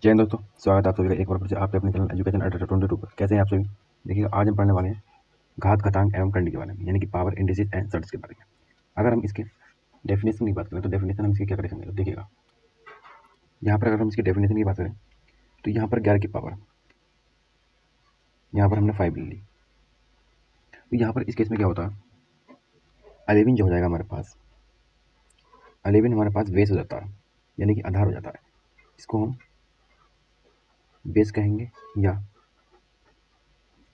जय हिंद दोस्तों, स्वागत है आप सभी का एक बार फिर से आपके अपने चैनल एजुकेशन अड्डा 22 पर। कैसे हैं आप सभी? देखिए, आज हम पढ़ने वाले हैं घात, घातांक एवं कंडी के बारे में, यानी कि पावर, इंडिसेस एंड सर्ट्स के बारे में। अगर हम इसके डेफिनेशन की बात करें तो डेफिनेशन हम इसकी क्या करेंगे, तो देखिएगा यहाँ पर अगर हम इसकी डेफिनेशन की बात करें तो यहाँ पर 11 की पावर, यहाँ पर हमने 5 ले ली, तो यहाँ पर इस केस में क्या होता है, 11 जो हो जाएगा हमारे पास, 11 हमारे पास बेस हो जाता है, यानी कि आधार हो जाता है। इसको हम बेस कहेंगे या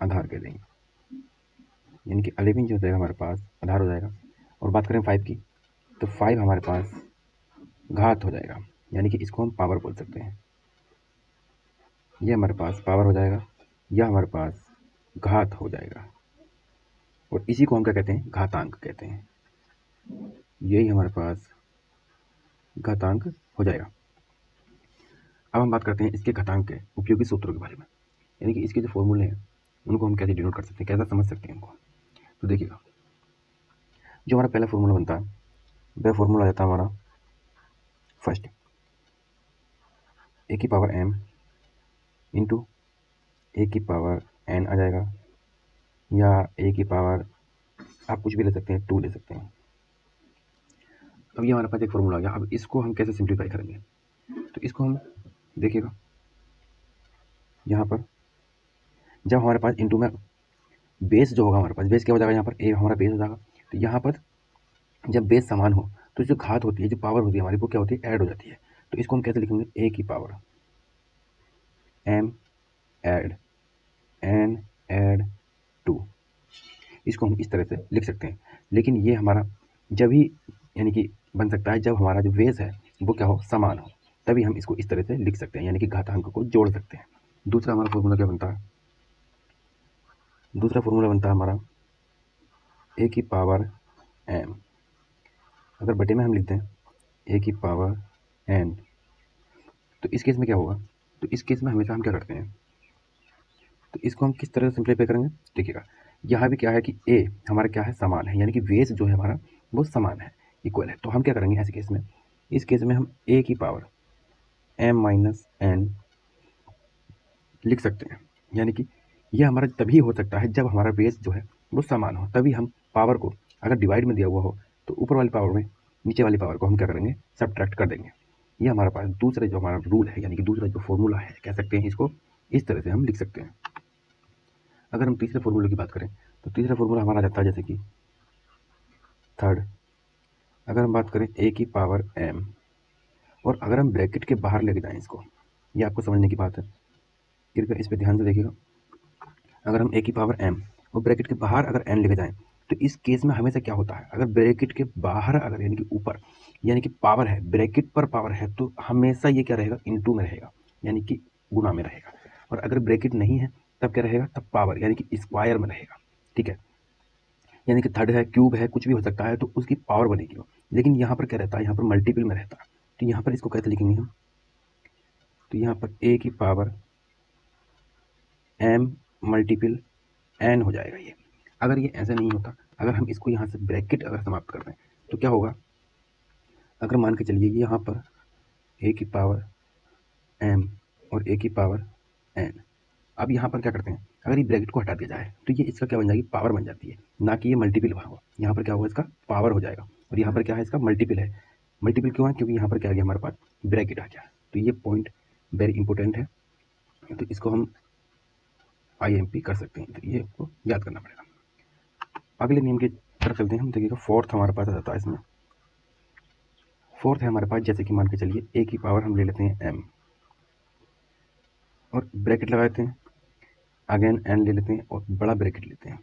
आधार कह देंगे, यानी कि 11 जो हो जाएगा हमारे पास आधार हो जाएगा। और बात करें 5 की, तो 5 हमारे पास घात हो जाएगा, यानी कि इसको हम पावर बोल सकते हैं। ये हमारे पास पावर हो जाएगा या हमारे पास घात हो जाएगा, और इसी को हम क्या कहते हैं, घातांक कहते हैं। यही हमारे पास घातांक हो जाएगा। अब हम बात करते हैं इसके घातांक के उपयोगी सूत्रों के बारे में, यानी कि इसके जो फॉर्मूले हैं उनको हम कैसे डिनोट कर सकते हैं, कैसा समझ सकते हैं इनको। तो देखिएगा, जो हमारा पहला फॉर्मूला बनता है वह फॉर्मूला आ जाता है हमारा फर्स्ट, ए की पावर m इंटू ए की पावर n आ जाएगा, या ए की पावर आप कुछ भी ले सकते हैं, 2 ले सकते हैं। अब ये हमारे पास एक फॉर्मूला आ गया। अब इसको हम कैसे सिंप्लीफाई करेंगे, तो इसको हम देखिएगा, यहाँ पर जब हमारे पास इंटू में बेस जो होगा, हमारे पास बेस क्या हो जाएगा, यहाँ पर ए हमारा बेस हो जाएगा। तो यहाँ पर जब बेस समान हो तो जो घात होती है, जो पावर होती है हमारी, वो क्या होती है, ऐड हो जाती है। तो इसको हम कैसे लिखेंगे, ए की power m add n add 2, इसको हम इस तरह से लिख सकते हैं। लेकिन ये हमारा जब ही यानी कि बन सकता है जब हमारा जो बेस है वो क्या हो, समान हो, तभी हम इसको इस तरह से लिख सकते हैं, यानी कि घातांक को जोड़ सकते हैं। दूसरा हमारा फॉर्मूला क्या बनता है, दूसरा फॉर्मूला बनता है हमारा ए की पावर m, अगर बटे में हम लिखते हैं ए की पावर n, तो इस केस में क्या होगा, तो इस केस में हमेशा हम क्या करते हैं, तो इसको हम किस तरह से सिंप्लीफाई करेंगे। देखिएगा, यहाँ भी क्या है कि ए हमारा क्या है, समान है, यानी कि बेस जो है हमारा वो समान है, इक्वल है। तो हम क्या करेंगे ऐसे केस में, इस केस में हम ए की पावर m माइनस n लिख सकते हैं, यानी कि यह हमारा तभी हो सकता है जब हमारा बेस जो है वो समान हो, तभी हम पावर को, अगर डिवाइड में दिया हुआ हो तो ऊपर वाली पावर में नीचे वाली पावर को हम क्या करेंगे, सब्ट्रैक्ट कर देंगे। ये हमारे पास दूसरा जो हमारा रूल है, यानी कि दूसरा जो फॉर्मूला है, कह सकते हैं इसको इस तरह से हम लिख सकते हैं। अगर हम तीसरे फॉर्मूले की बात करें तो तीसरा फॉर्मूला हमारा जाता है जैसे कि थर्ड, अगर हम बात करें ए की पावर m, और अगर हम ब्रैकेट के बाहर लेके जाएं इसको, ये आपको समझने की बात है, कृपया इस पर ध्यान से देखिएगा। अगर हम ए की पावर m और ब्रैकेट के बाहर अगर n लेके जाएं, तो इस केस में हमेशा क्या होता है, अगर ब्रैकेट के बाहर अगर यानी कि ऊपर यानी कि पावर है, ब्रैकेट पर पावर है, तो हमेशा ये क्या रहेगा, इनटू में रहेगा, यानी कि गुणा में रहेगा। और अगर ब्रैकेट नहीं है तब क्या रहेगा, तब पावर यानी कि स्क्वायर में रहेगा। ठीक है, यानी कि थर्ड है, क्यूब है, कुछ भी हो सकता है, तो उसकी पावर बनेगी वो। लेकिन यहाँ पर क्या रहता है, यहाँ पर मल्टीपल में रहता है। तो यहाँ पर इसको कैसे लिखेंगे हम, तो यहाँ पर ए की पावर m मल्टीपल n हो जाएगा ये। अगर ये ऐसा नहीं होता, अगर हम इसको यहाँ से ब्रैकेट अगर समाप्त कर दें तो क्या होगा, अगर मान के चलिए यहाँ पर a की पावर m और a की पावर n, अब यहाँ पर क्या करते हैं, अगर ये ब्रैकेट को हटा दिया जाए तो ये इसका क्या बन जाएगी, पावर बन जाती है, ना कि ये मल्टीपल होगा। यहाँ पर क्या होगा, इसका पावर हो जाएगा, और यहाँ पर क्या है, इसका मल्टीपल है। मल्टीपल क्यों है, क्योंकि यहाँ पर क्या आ गया, हमारे पास ब्रैकेट आ गया। तो ये पॉइंट वेरी इंपॉर्टेंट है, तो इसको हम IMP कर सकते हैं, तो ये आपको याद करना पड़ेगा। अगले नियम की तरफ चलते हैं हम। देखिएगा, फोर्थ हमारे पास आ जाता है इसमें। फोर्थ है हमारे पास, जैसे कि मान के चलिए ए की पावर हम ले लेते हैं m और ब्रैकेट लगा देते हैं, अगेन n ले लेते हैं और बड़ा ब्रैकेट लेते हैं,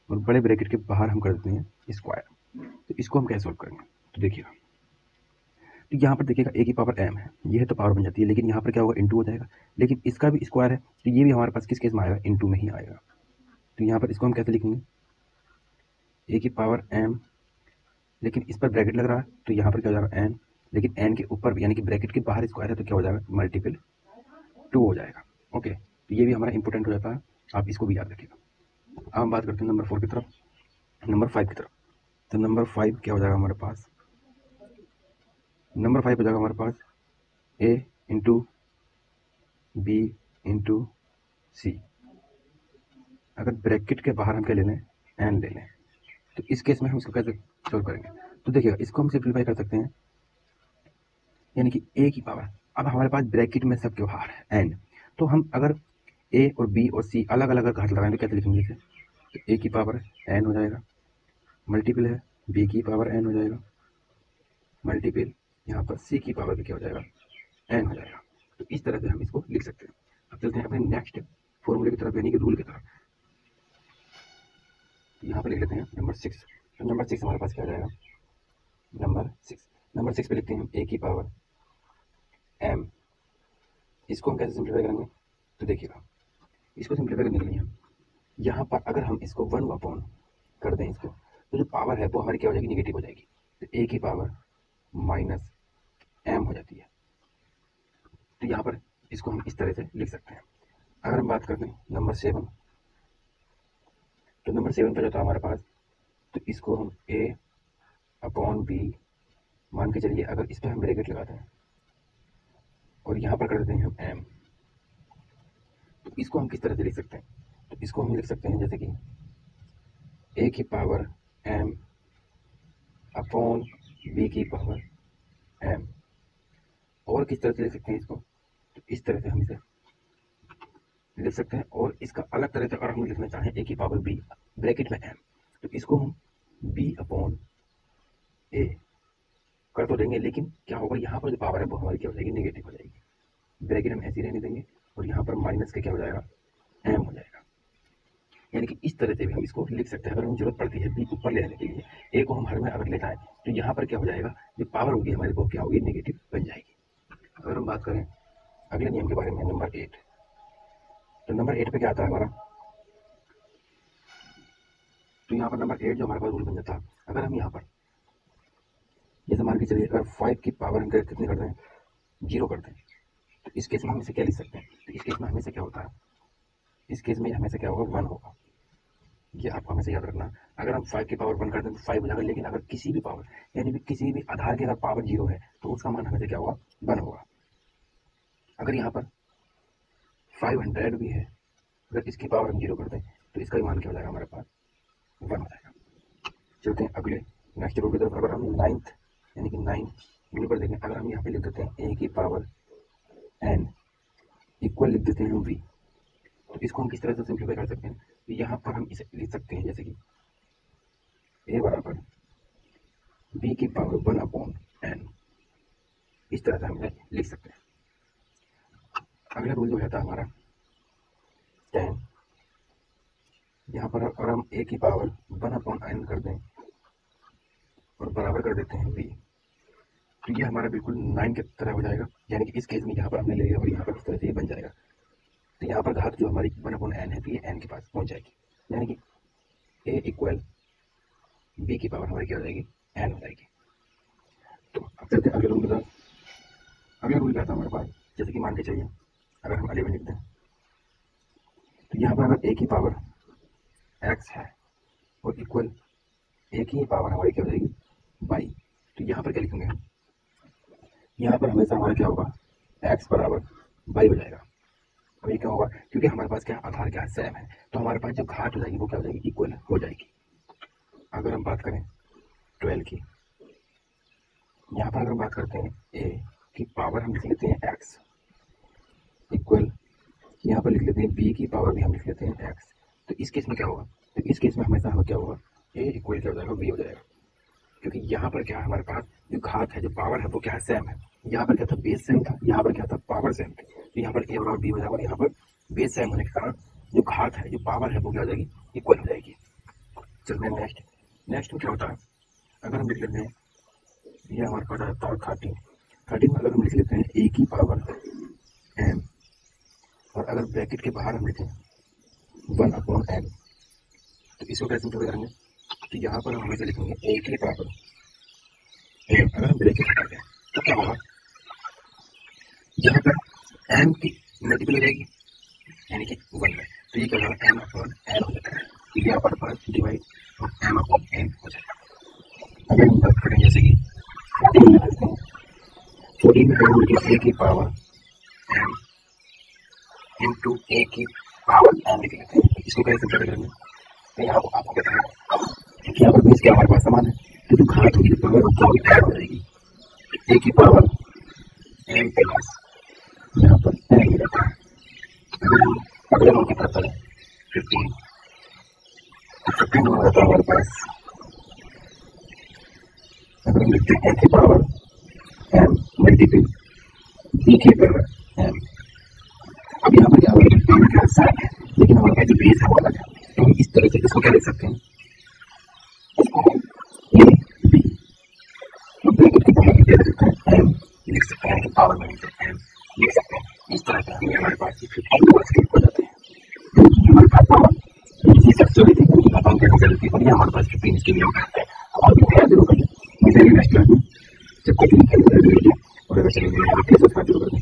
और बड़े ब्रैकेट के बाहर हम कर देते हैं स्क्वायर। तो इसको हम कैसे सॉल्व करेंगे, तो देखिएगा, तो यहाँ पर देखिएगा ए की पावर m है, ये है तो पावर बन जाती है, लेकिन यहाँ पर क्या होगा, इंटू हो जाएगा, लेकिन इसका भी स्क्वायर है, तो ये भी हमारे पास किस केस में आएगा, इंटू में ही आएगा। तो यहाँ पर इसको हम कैसे लिखेंगे, ए की पावर m, लेकिन इस पर ब्रैकेट लग रहा है तो यहाँ पर क्या हो जाएगा, n, लेकिन n के ऊपर यानी कि ब्रैकेट के बाहर स्क्वायर है तो क्या हो जाएगा, मल्टीपल 2 हो जाएगा। ओके, तो ये भी हमारा इंपॉर्टेंट हो जाता है, आप इसको भी याद रखिएगा। अब हम बात करते हैं नंबर 4 की तरफ, नंबर 5 की तरफ। तो नंबर 5 क्या हो जाएगा हमारे पास, नंबर 5 हो जाएगा हमारे पास a इंटू बी इंटू सी। अगर ब्रैकेट के बाहर हम क्या ले लें, एन ले लें, तो इस केस में हम इसको कैसे सोल्व करेंगे? तो देखिएगा, इसको हम सिंप्लीफाई कर सकते हैं, यानी कि ए की पावर, अब हमारे पास ब्रैकेट में सबके बाहर है एन, तो हम अगर ए और बी और सी अलग अलग अगर घात लगाएं तो कैसे लिखेंगे इसे? तो ए की पावर एन हो जाएगा, मल्टीपल है बी की पावर एन हो जाएगा, मल्टीपल यहाँ पर सी की पावर भी क्या हो जाएगा, एन हो जाएगा। तो इस तरह से हम इसको लिख सकते हैं। अब चलते हैं अपने नेक्स्ट फॉर्मूले की तरफ, यानी कि रूल की तरफ। यहाँ पर लिख लेते हैं नंबर 6। तो नंबर 6 हमारे पास क्या हो जाएगा, नंबर 6 पे लिखते हैं हम ए की पावर एम। इसको हम कैसे सिंप्लीफाई करेंगे? तो देखिएगा, इसको सिंप्लीफाई करने के लिए हम यहाँ पर अगर हम इसको 1 अपॉन कर दें इसको, तो जो पावर है वो हमारी क्या हो जाएगी, निगेटिव हो जाएगी। तो ए की पावर माइनस एम हो जाती है। तो यहाँ पर इसको हम इस तरह से लिख सकते हैं। अगर हम बात करते हैं नंबर 7, तो नंबर 7 पर जो था हमारे पास, तो इसको हम ए अपॉन बी मान के चलिए, अगर इस पर हम ब्रैकेट लगाते हैं और यहाँ पर कर देते हैं हम एम, तो इसको हम किस तरह से लिख सकते हैं? तो इसको हम लिख सकते हैं जैसे कि ए की पावर एम अपॉन बी की पावर एम। और किस तरह से लिख सकते हैं इसको? तो इस तरह से हम इसे लिख सकते हैं। और इसका अलग तरह से अगर हम लिखना चाहें ए की पावर बी ब्रैकेट में एम, तो इसको हम बी अपॉन ए कर तो देंगे, लेकिन क्या होगा, यहाँ पर जो पावर है वो हमारी क्या हो जाएगी, निगेटिव हो जाएगी। ब्रैकेट हम ऐसे ही रहने देंगे और यहाँ पर माइनस के क्या हो जाएगा, एम हो जाएगा। यानी कि इस तरह से भी हम इसको लिख सकते हैं। अगर हमें जरूरत पड़ती है बी ऊपर ले आने के लिए, ए को हम हर में अगर ले जाए, तो यहाँ पर क्या हो जाएगा, जो पावर होगी हमारी वो क्या होगी, निगेटिव बन जाएगी। अगर हम बात करें अगले नियम के बारे में, नंबर 8, तो नंबर 8 पे क्या आता है हमारा, तो यहाँ पर नंबर 8 जो हमारे पास रूल बन जाता है, अगर हम यहाँ पर जैसे मान के चलिए अगर 5 की पावर हम कितने कर दें, 0 कर दें, तो इस केस में हम इसे क्या लिख सकते हैं? तो इस केस में हमेशा क्या होता है, इस केस में हमेशा क्या होगा, 1 होगा। ये आपको हमेशा याद रखना। अगर हम 5 की पावर 1 कर दें तो 5 हो जाएगा, लेकिन अगर किसी भी पावर यानी किसी भी आधार की अगर पावर 0 है तो उसका मान हमेशा क्या होगा, 1 होगा। अगर यहाँ पर 500 भी है, अगर इसकी पावर हम 0 कर दें तो इसका भी मान क्या हो जाएगा, हमारे पास 1 हो जाएगा। चलते हैं अगले नेक्स्ट रूल की तरफ। अगर हम 9th यानी कि 9 रूल पर देखें, अगर हम यहाँ पे लिख देते हैं ए की पावर एन इक्वल लिख देते हैं वी, तो इसको हम किस तरह से सिंप्लीफाई कर सकते हैं? तो यहाँ पर हम इसे लिख सकते हैं जैसे कि ए बराबर बी की पावर 1 अपॉन एन, इस तरह से हम लिख सकते हैं। अगला रूल जो है था हमारा 10, यहाँ पर अगर हम ए की पावर 1 अपॉन एन कर दें और बराबर कर देते हैं बी, तो ये हमारा बिल्कुल 9 की तरह हो जाएगा। यानी कि इस केस में यहाँ पर हमने ले लिया और यहाँ पर इस तरह से ये बन जाएगा। तो यहाँ पर घात जो हमारी 1 अपॉन एन है, तो ये एन के पास पहुंच जाएगी, यानी कि ए इक्वल बी की पावर हमारी क्या हो जाएगी, एन हो जाएगी। तो अब चलते हैं अगले रूल की तरफ। अगला रूल क्या था हमारे पास, जैसे कि मान के चलिए अगर हम 11 लिखते हैं, तो यहाँ पर अगर ए की पावर एक्स है और इक्वल ए की पावर हमारी क्या हो जाएगी, वाई, तो यहाँ पर क्या लिखेंगे हम, यहाँ पर हमेशा हमारा क्या होगा, एक्स बराबर वाई हो जाएगा। अब ये क्या होगा, क्योंकि हमारे पास क्या आधार क्या सेम है, तो हमारे पास जो घात हो जाएगी वो क्या हो जाएगी, इक्वल हो जाएगी। अगर हम बात करें 12 की, यहाँ पर अगर हम बात करते हैं ए की पावर हम लिख लेते हैं एक्स इक्वल, यहाँ पर लिख लेते हैं बी की पावर भी हम लिख लेते हैं एक्स। तो इस केस में क्या होगा, तो इस केस में हमेशा हमें क्या होगा, ए इक्वल क्या हो जाएगा, बी हो जाएगा। क्योंकि यहाँ पर क्या है, हमारे पास जो घात है जो पावर है वो क्या है, सेम है। यहाँ पर क्या था, बेस सेम था, यहाँ पर क्या था, पावर सेम थी। तो यहाँ पर ए बराबर बी हो जाएगा और यहाँ पर बेस सेम होने के कारण जो घात है जो पावर है वो क्या हो जाएगी, इक्वल हो जाएगी। चलते हैं नेक्स्ट में क्या होता है, अगर हम लिख लेते हैं, ये हमारे पास आता है 13 में अगर हम लिख लेते हैं ए की पावर एम, और अगर ब्रैकेट के बाहर हम लिखें 1 अपॉन एन, तो इसको कैसे सिंप्लीफाई करेंगे? तो यहाँ पर हम हमेशा लिखेंगे ए की पावर एम, अगर हम ब्रैकेट हटा दें तो क्या होगा, यहाँ पर एम की मल्टीपल हो जाएगी यानी कि 1 में, तो ये क्या होगा, एम अपॉन एन हो जाता है। तो यहाँ पर डिवाइड और एम अपॉन एन हो जाएगा। अगर हम बात करें जैसे कि 14 में 14 में ए की पावर एम इंटू ए की पावर एन लिख लेते हैं। इसको कैसे करेंगे तो यहाँ आपको बताया कि यहाँ पर बेस क्या हमारे पास समान है, तो जो घात होगी पावर वो ऐड हो जाएगी, ए की पावर एन प्लस यहाँ पर एन लिखा है। अगले नंबर की तरफ चले 15 होगा तो हमारे पास अगर लिखते हैं की पावर एम मल्टीपल बी की पावर एम। अब यहाँ पर क्या होगा साइन है, लेकिन हमारे पास जो बेस है वो अलग है, तो हम इस तरह से इसको क्या लिख सकते हैं, इसको ए बी ब्रैकेट की पावर क्या लिख सकते हैं एम लिख सकते हैं, पावर में एम लिख सकते हैं। इस तरह से हमें हमारे पास 15 को स्किप हो जाते हैं, क्योंकि हमारे पास पावर इसी सब चली थी क्योंकि अपन क्या चलती है हमारे पास 15 इसके लिए करते हैं। अब आप तैयार जरूर करें, मुझे भी नेक्स्ट क्लास में जब तक नहीं और अगर चलिए सब्सक्राइब जरूर करें।